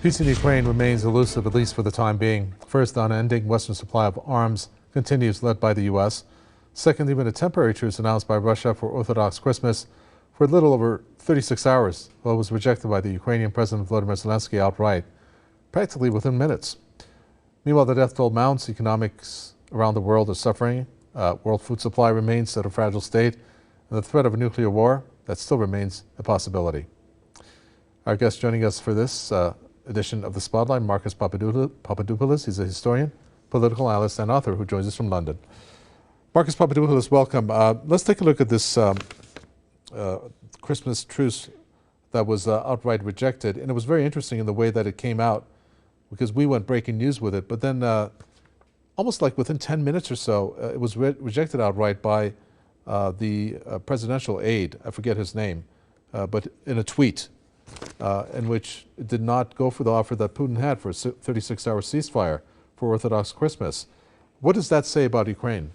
Peace in Ukraine remains elusive, at least for the time being. First, the unending Western supply of arms continues, led by the U.S. Second, even a temporary truce announced by Russia for Orthodox Christmas for a little over 36 hours, while it was rejected by the Ukrainian President Volodymyr Zelensky outright, practically within minutes. Meanwhile, the death toll mounts. Economics around the world are suffering. World food supply remains at a fragile state, and the threat of a nuclear war, that still remains a possibility. Our guest joining us for this edition of The Spotlight, Marcus Papadopoulos. He's a historian, political analyst, and author who joins us from London. Marcus Papadopoulos, welcome. Let's take a look at this Christmas truce that was outright rejected. And it was very interesting in the way that it came out, because we went breaking news with it. But then almost like within 10 minutes or so, it was rejected outright by the presidential aide. I forget his name, but in a tweet in which it did not go for the offer that Putin had for a 36-hour ceasefire for Orthodox Christmas. What does that say about Ukraine?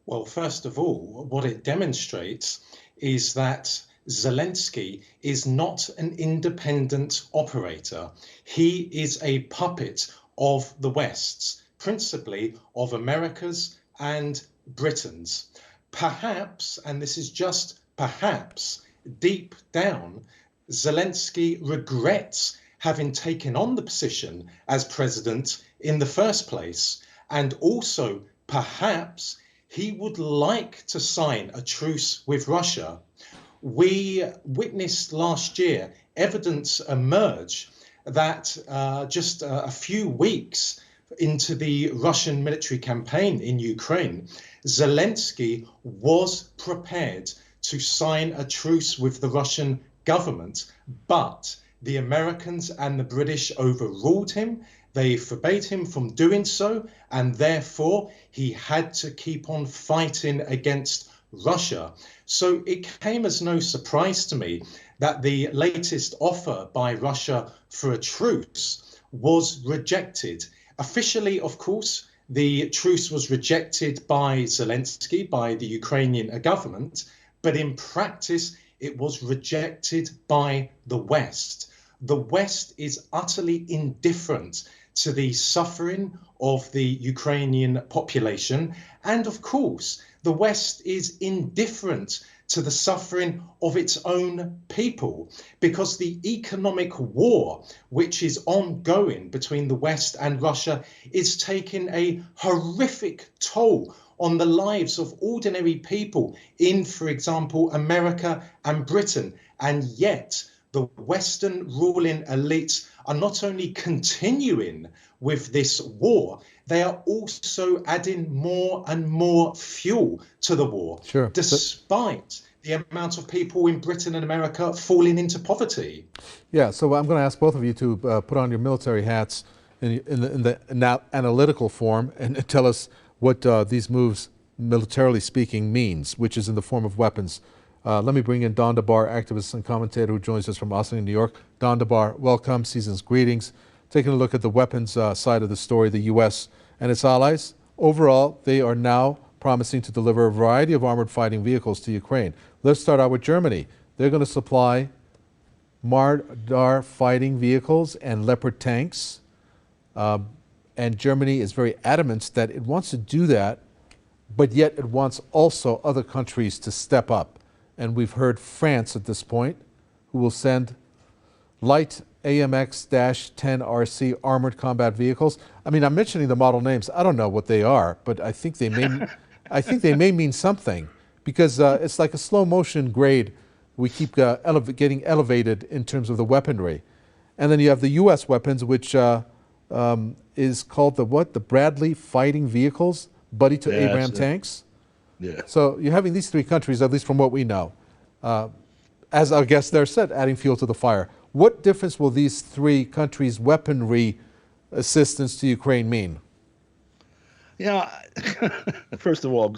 Well, first of all, what it demonstrates is that Zelensky is not an independent operator. He is a puppet of the West's, principally of America's and Britain's. Perhaps, and this is just perhaps, deep down, Zelensky regrets having taken on the position as president in the first place. And also, perhaps, he would like to sign a truce with Russia. We witnessed last year evidence emerge that just a few weeks into the Russian military campaign in Ukraine, Zelensky was prepared to sign a truce with the Russian government, but the Americans and the British overruled him. They forbade him from doing so, and therefore he had to keep on fighting against Russia. So it came as no surprise to me that the latest offer by Russia for a truce was rejected. Officially, of course, the truce was rejected by Zelensky, by the Ukrainian government, but in practice, it was rejected by the West. The West is utterly indifferent to the suffering of the Ukrainian population. And of course, the West is indifferent to the suffering of its own people, because the economic war, which is ongoing between the West and Russia, is taking a horrific toll on the lives of ordinary people in, for example, America and Britain. And yet the Western ruling elites are not only continuing with this war, they are also adding more and more fuel to the war, sure, despite the amount of people in Britain and America falling into poverty. Yeah, so I'm going to ask both of you to put on your military hats in the analytical form and tell us what these moves, militarily speaking, means, which is in the form of weapons. Let me bring in Don DeBar, activist and commentator who joins us from Austin, New York. Don DeBar, welcome, season's greetings. Taking a look at the weapons side of the story, the U.S. and its allies. Overall, they are now promising to deliver a variety of armored fighting vehicles to Ukraine. Let's start out with Germany. They're going to supply Mardar fighting vehicles and Leopard tanks. And Germany is very adamant that it wants to do that, but yet it wants also other countries to step up. And we've heard France at this point, who will send light AMX-10RC armored combat vehicles. I mean, I'm mentioning the model names. I don't know what they are, but I think they may mean something, because it's like a slow motion grade. We keep getting elevated in terms of the weaponry. And then you have the U.S. weapons, which is called the what? The Bradley fighting vehicles, buddy to Abraham tanks. Yeah. So you're having these three countries, at least from what we know, as our guest there said, adding fuel to the fire. What difference will these three countries' weaponry assistance to Ukraine mean? Yeah, first of all,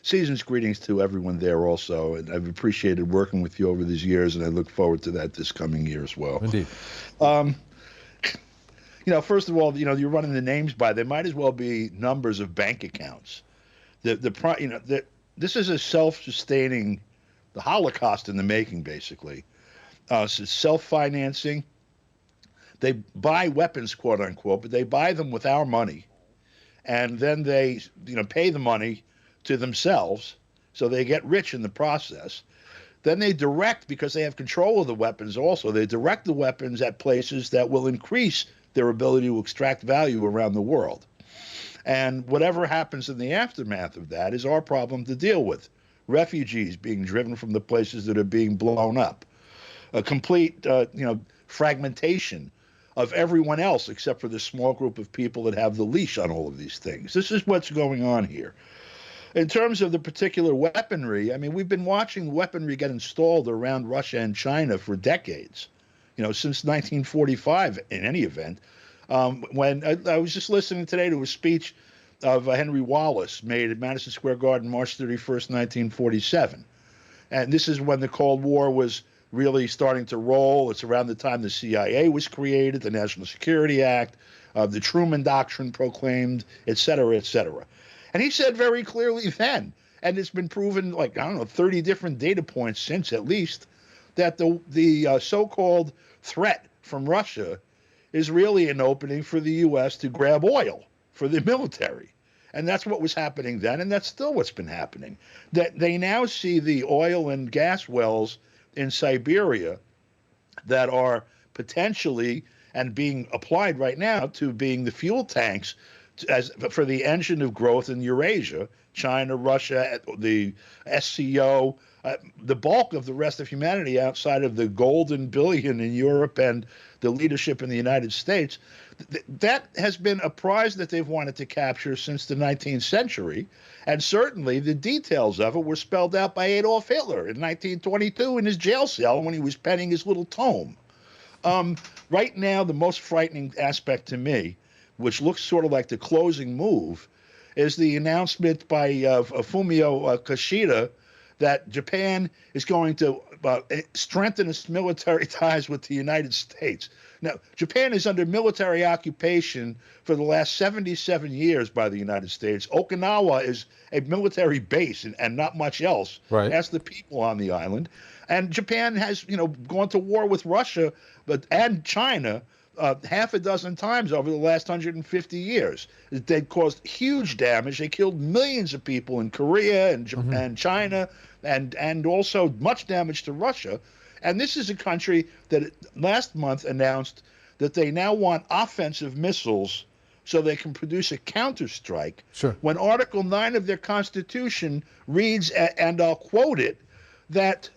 season's greetings to everyone there also. And I've appreciated working with you over these years, and I look forward to that this coming year as well. Indeed. First of all, you're running the names by. They might as well be numbers of bank accounts. This is a self-sustaining, the Holocaust in the making, basically. self-financing. They buy weapons, quote unquote, but they buy them with our money, and then they, pay the money to themselves, so they get rich in the process. Then they direct, because they have control of the weapons also, they direct the weapons at places that will increase their ability to extract value around the world. And whatever happens in the aftermath of that is our problem to deal with. Refugees being driven from the places that are being blown up. A complete, fragmentation of everyone else except for the small group of people that have the leash on all of these things. This is what's going on here. In terms of the particular weaponry, I mean, we've been watching weaponry get installed around Russia and China for decades, since 1945 in any event. When I was just listening today to a speech of Henry Wallace made at Madison Square Garden, March 31st, 1947. And this is when the Cold War was really starting to roll. It's around the time the CIA was created, the National Security Act, the Truman Doctrine proclaimed, et cetera, et cetera. And he said very clearly then, and it's been proven 30 different data points since at least, that the so-called threat from Russia is really an opening for the U.S. to grab oil for the military. And that's what was happening then, and that's still what's been happening. That they now see the oil and gas wells in Siberia that are potentially and being applied right now to being the fuel tanks for the engine of growth in Eurasia, China, Russia, the SCO, the bulk of the rest of humanity outside of the golden billion in Europe and the leadership in the United States. That has been a prize that they've wanted to capture since the 19th century. And certainly the details of it were spelled out by Adolf Hitler in 1922 in his jail cell when he was penning his little tome. Right now, the most frightening aspect to me, which looks sort of like the closing move, is the announcement by Fumio Kishida that Japan is going to strengthen its military ties with the United States. Now, Japan is under military occupation for the last 77 years by the United States. Okinawa is a military base and not much else. Right. That's the people on the island. And Japan has, gone to war with Russia and China half a dozen times over the last 150 years. They caused huge damage. They killed millions of people in Korea and China, and also much damage to Russia. And this is a country that last month announced that they now want offensive missiles so they can produce a counterstrike. Sure. When Article 9 of their Constitution reads, and I'll quote it, that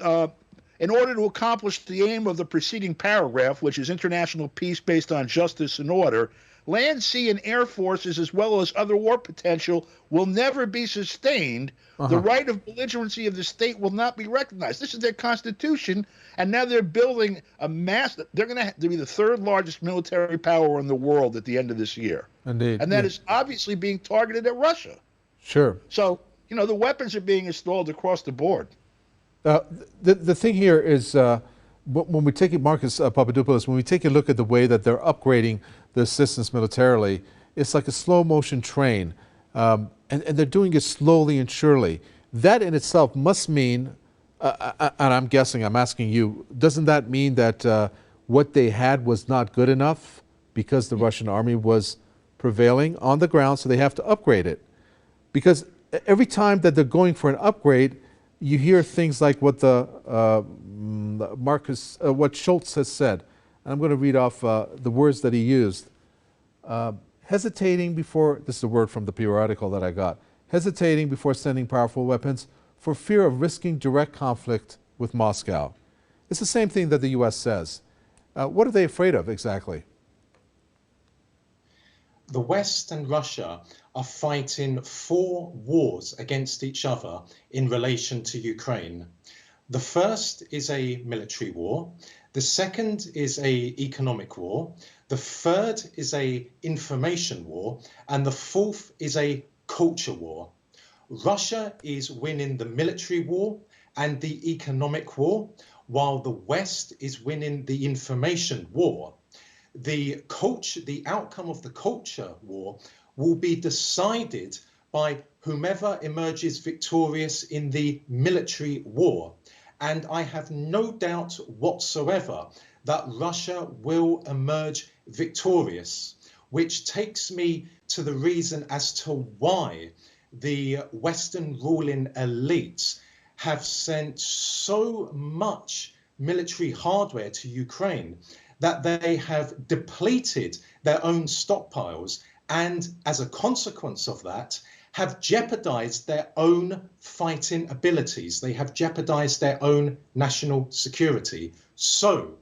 in order to accomplish the aim of the preceding paragraph, which is international peace based on justice and order, land, sea, and air forces, as well as other war potential, will never be sustained. The right of belligerency of the state will not be recognized. This is their constitution, and now they're building a mass. They're going to be the third largest military power in the world at the end of this year. Indeed. And that is obviously being targeted at Russia. Sure. So, the weapons are being installed across the board. The thing here is, when we take it, Marcus Papadopoulos, when we take a look at the way that they're upgrading the assistance militarily, it's like a slow motion train, and they're doing it slowly and surely. That in itself must mean, and I'm guessing, I'm asking you, doesn't that mean that what they had was not good enough because the Russian army was prevailing on the ground, so they have to upgrade it? Because every time that they're going for an upgrade, you hear things like what what Schultz has said. And I'm going to read off the words that he used. Hesitating before, this is a word from the periodical that I got, hesitating before sending powerful weapons for fear of risking direct conflict with Moscow. It's the same thing that the U.S. says. What are they afraid of exactly? The West and Russia are fighting 4 wars against each other in relation to Ukraine. The first is a military war. The second is a economic war. The third is a information war. And the fourth is a culture war. Russia is winning the military war and the economic war, while the West is winning the information war. The outcome of the culture war will be decided by whomever emerges victorious in the military war. And I have no doubt whatsoever that Russia will emerge victorious, which takes me to the reason as to why the Western ruling elites have sent so much military hardware to Ukraine that they have depleted their own stockpiles, and as a consequence of that, have jeopardized their own fighting abilities. They have jeopardized their own national security. So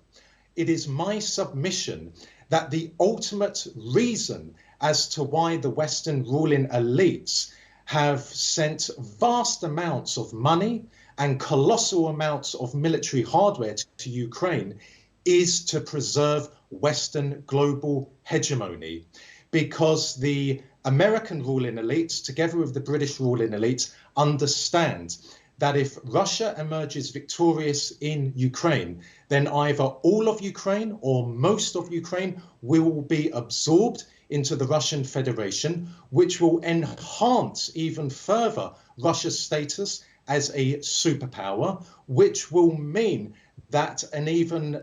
it is my submission that the ultimate reason as to why the Western ruling elites have sent vast amounts of money and colossal amounts of military hardware to Ukraine is to preserve Western global hegemony, because the American ruling elites, together with the British ruling elites, understand that if Russia emerges victorious in Ukraine, then either all of Ukraine or most of Ukraine will be absorbed into the Russian Federation, which will enhance even further Russia's status as a superpower, which will mean that an even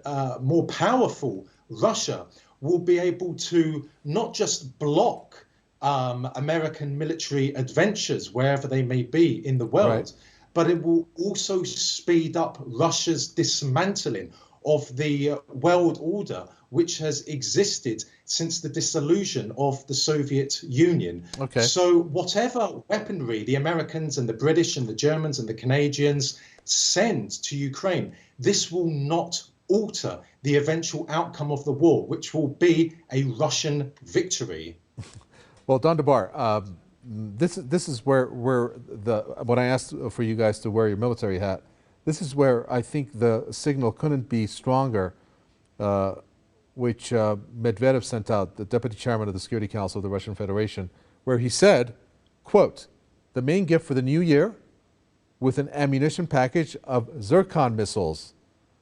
more powerful Russia will be able to not just block American military adventures wherever they may be in the world, Right. but it will also speed up Russia's dismantling of the world order, which has existed since the dissolution of the Soviet Union. Okay. So whatever weaponry the Americans and the British and the Germans and the Canadians send to Ukraine, this will not alter the eventual outcome of the war, which will be a Russian victory. Well, Don DeBar, this is where when I asked for you guys to wear your military hat, this is where I think the signal couldn't be stronger, which Medvedev sent out, the deputy chairman of the Security Council of the Russian Federation, where he said, quote, "The main gift for the new year, with an ammunition package of Zircon missiles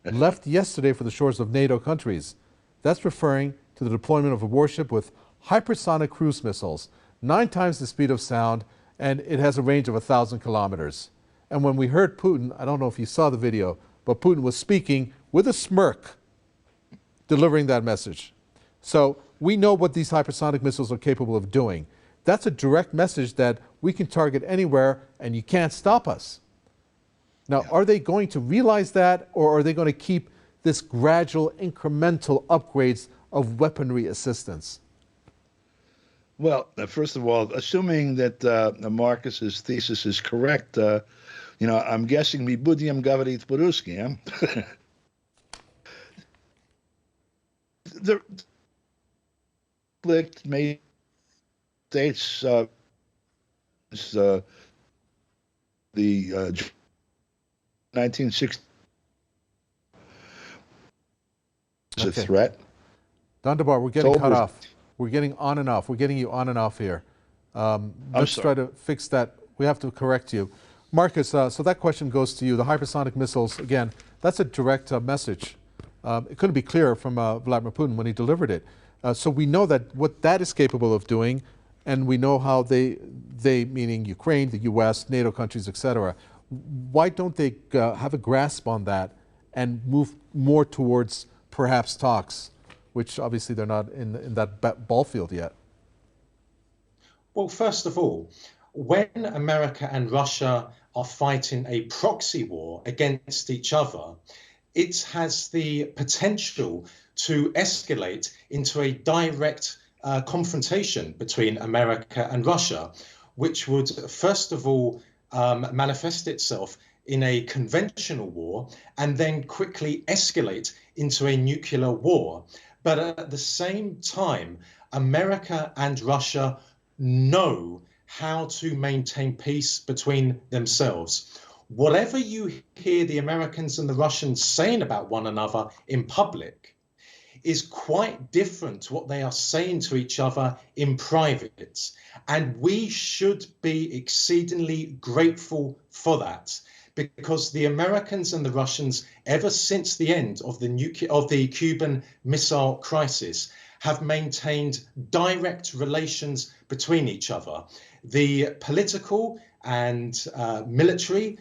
left yesterday for the shores of NATO countries." That's referring to the deployment of a warship with hypersonic cruise missiles, 9 times the speed of sound, and it has a range of 1,000 kilometers. And when we heard Putin, I don't know if you saw the video, but Putin was speaking with a smirk, delivering that message. So we know what these hypersonic missiles are capable of doing. That's a direct message that we can target anywhere and you can't stop us. Now, are they going to realize that, or are they going to keep this gradual incremental upgrades of weaponry assistance? Well, first of all, assuming that Marcus's thesis is correct, I'm guessing mi budem говорить по-русски. The conflict made states the 1960 is a threat. Don DeBar, we're getting It's cut over. off. We're getting on and off. We're getting you on and off here. Let's sorry. try to fix that. We have to correct you. Marcus, so that question goes to you. The hypersonic missiles, again, that's a direct message. It couldn't be clearer from Vladimir Putin when he delivered it. So we know that what that is capable of doing, and we know how they meaning Ukraine, the U.S., NATO countries, etc. Why don't they have a grasp on that and move more towards perhaps talks, which obviously they're not in that ball field yet? Well, first of all, when America and Russia are fighting a proxy war against each other, it has the potential to escalate into a direct confrontation between America and Russia, which would first of all manifest itself in a conventional war and then quickly escalate into a nuclear war. But at the same time, America and Russia know how to maintain peace between themselves. Whatever you hear the Americans and the Russians saying about one another in public is quite different to what they are saying to each other in private. And we should be exceedingly grateful for that, because the Americans and the Russians, ever since the end of the Cuban Missile Crisis, have maintained direct relations between each other. The political and military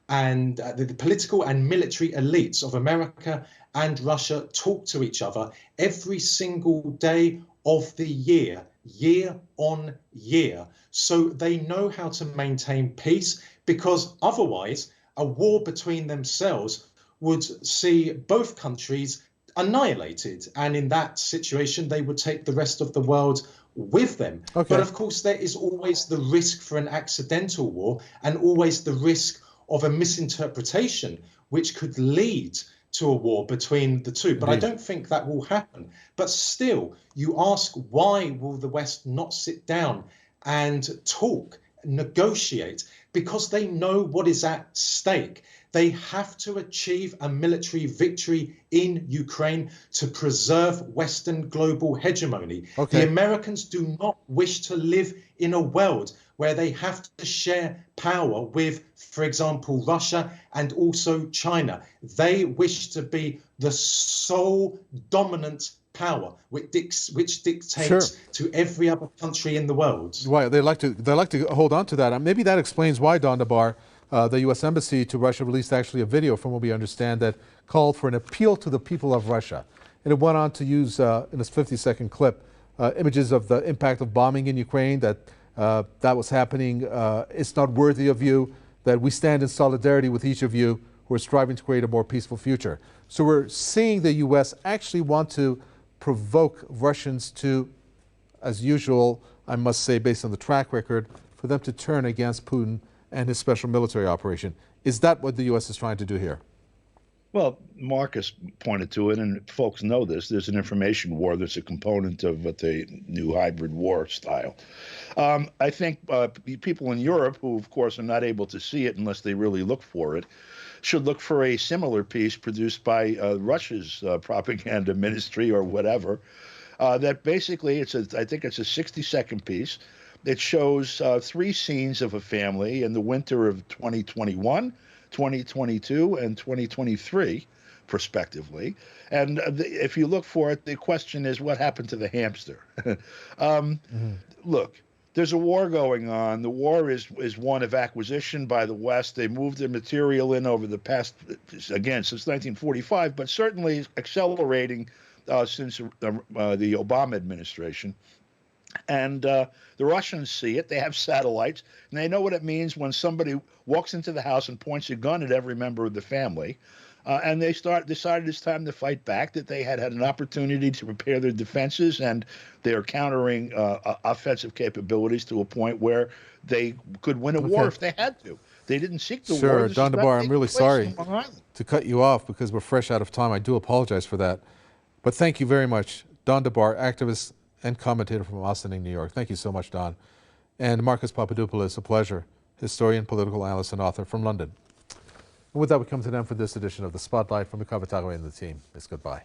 and the political and military elites of America and Russia talk to each other every single day of the year, year on year. So they know how to maintain peace, because otherwise a war between themselves would see both countries annihilated. And in that situation, they would take the rest of the world with them. Okay. But of course, there is always the risk for an accidental war, and always the risk of a misinterpretation, which could lead to a war between the two. But I don't think that will happen. But still, you ask, why will the West not sit down and talk, negotiate? Because they know what is at stake. They have to achieve a military victory in Ukraine to preserve Western global hegemony. Okay. The Americans do not wish to live in a world where they have to share power with, for example, Russia and also China. They wish to be the sole dominant power, which dictates Sure. to every other country in the world. Right, they like to hold on to that. And maybe that explains why, Don DeBar, the U.S. Embassy to Russia released actually a video, from what we understand, that called for an appeal to the people of Russia. And it went on to use, in this 50-second clip, images of the impact of bombing in Ukraine, that was happening. It's not worthy of you, that we stand in solidarity with each of you who are striving to create a more peaceful future. So we're seeing the U.S. actually want to provoke Russians to, as usual, I must say, based on the track record, for them to turn against Putin and his special military operation. Is that what the U.S. is trying to do here? Well, Marcus pointed to it, and folks know this. There's an information war that's a component of what the new hybrid war style. I think people in Europe, who, of course, are not able to see it unless they really look for it, should look for a similar piece produced by Russia's propaganda ministry or whatever. That basically, I think it's a 60-second piece. It shows 3 scenes of a family in the winter of 2021, 2022, and 2023, prospectively. And if you look for it, the question is, what happened to the hamster? Look, there's a war going on. The war is one of acquisition by the West. They moved their material in over the past, again, since 1945, but certainly accelerating since the Obama administration. And the Russians see it. They have satellites, and they know what it means when somebody walks into the house and points a gun at every member of the family. And they decided it's time to fight back, that they had an opportunity to prepare their defenses, and they are countering offensive capabilities to a point where they could win a war if they had to. They didn't seek the war. Sure, Don DeBar, I'm really sorry to cut you off because we're fresh out of time. I do apologize for that. But thank you very much. Don DeBar, activist and commentator from Austining, New York. Thank you so much, Don. And Marcus Papadopoulos, a pleasure, historian, political analyst, and author from London. And with that, we come to the end for this edition of The Spotlight. From Mikhail Vitaly and the team. It's goodbye.